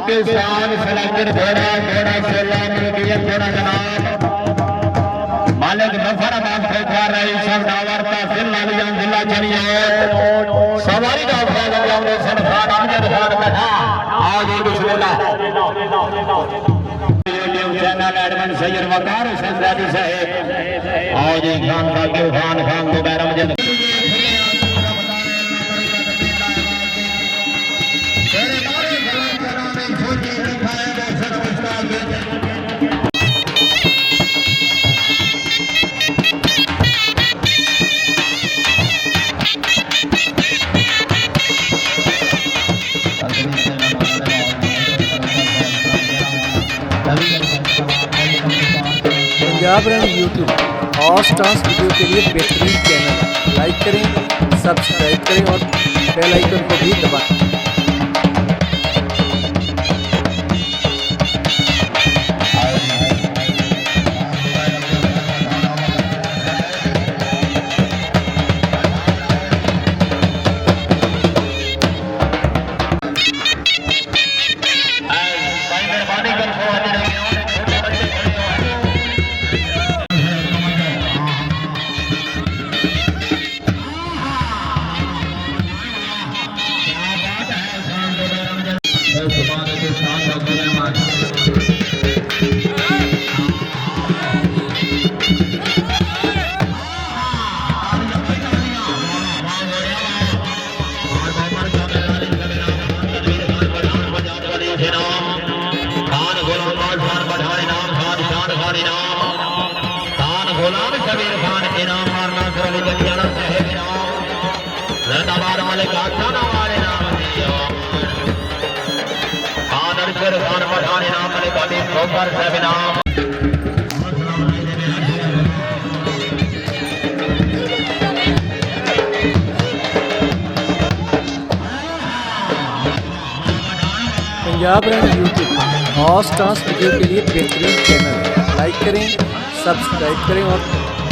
Pakistan selector घोड़ा घोड़ा 16 million घोड़ा जनाब मालिक नफर अब्बास फौजदार रईस डावर तहसील लालियान जिला चनियार सवारी का फौजदार ने सरफराज अमजद खान बैठा आज बिस्मिल्लाह चैनल एडमिन सैयद वकार हुसैन ज़ैदी साहब आज खान खान जुबैर अमजद पंजाब रन यूट्यूब और स्टार्स वीडियो के लिए बेहतरीन चैनल लाइक करें, सब्सक्राइब करें और बेल आइकन को भी दबाएं। पंजाब रन यूट्यूब और स्टार्स वीडियो के लिए बेहतरीन चैनल लाइक करें, सब्सक्राइब करें और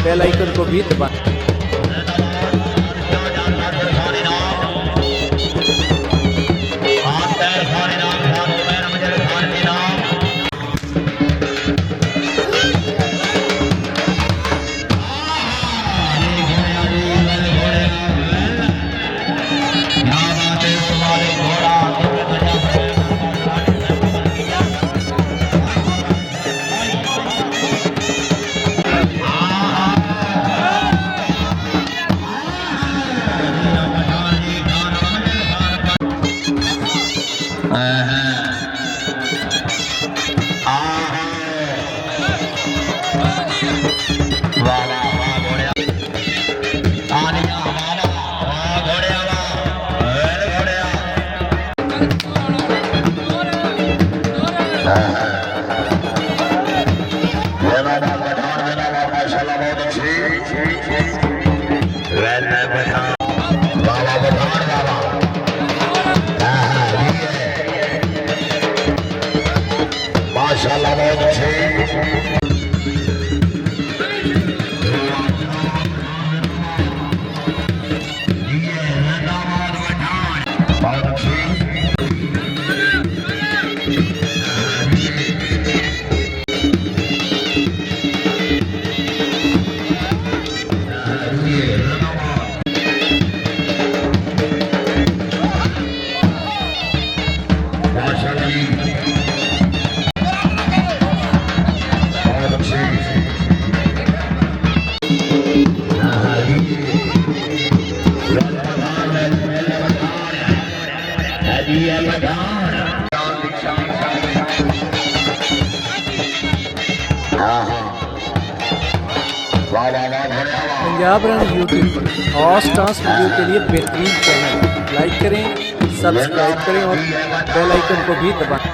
बेल आइकन को भी दबाएं। पंजाब रन यूट्यूब और स्टार्स वीडियो के लिए बेहतरीन चैनल लाइक करें, सब्सक्राइब करें और बेल आइकन को भी दबाएं।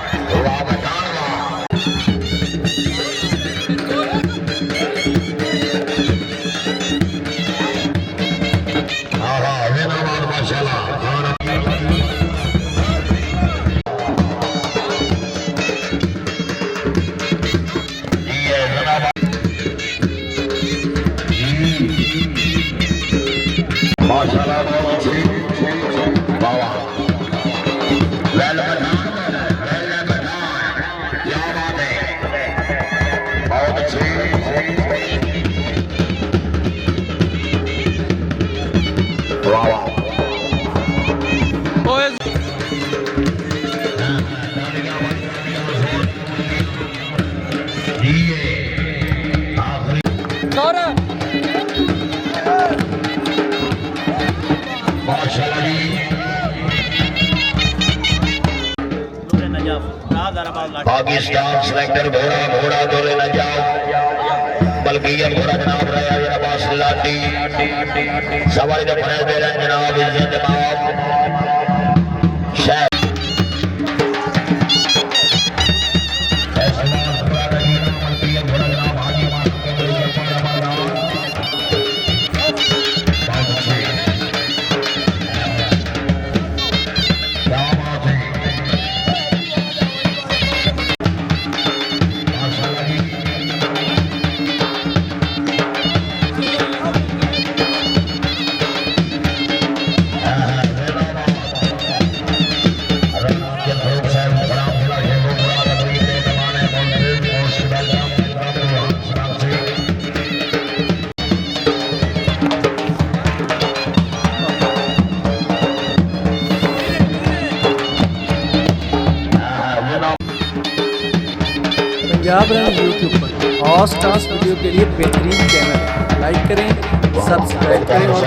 पाकिस्तान सिलेक्टर घोड़ा घोड़ा डोले न जाओ बल्कि ये घोड़ा जनाब रहा जनाब लाडी सवारी जो फरे दे रहे जनाब इज्जत बाप शाह पंजाब रन यूट्यूब पर और स्टार्स वीडियो के लिए बेहतरीन चैनल है। लाइक करें, सब्सक्राइब करें और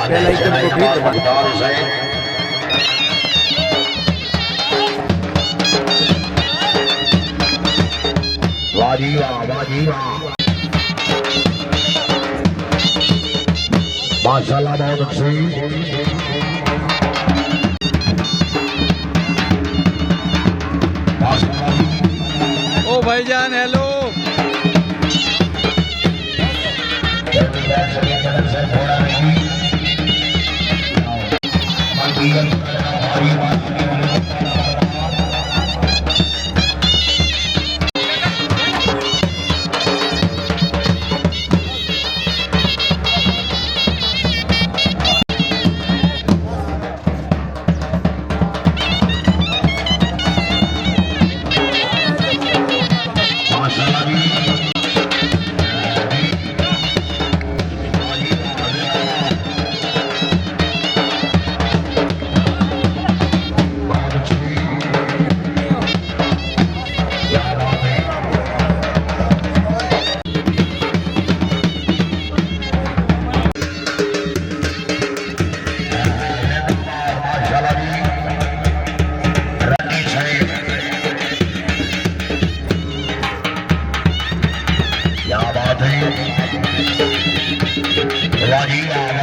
बेल आइकन को भी दबाएं। माशाल्लाह बहुत अच्छी ओ भाईजान हेलो। क्या बात है वाह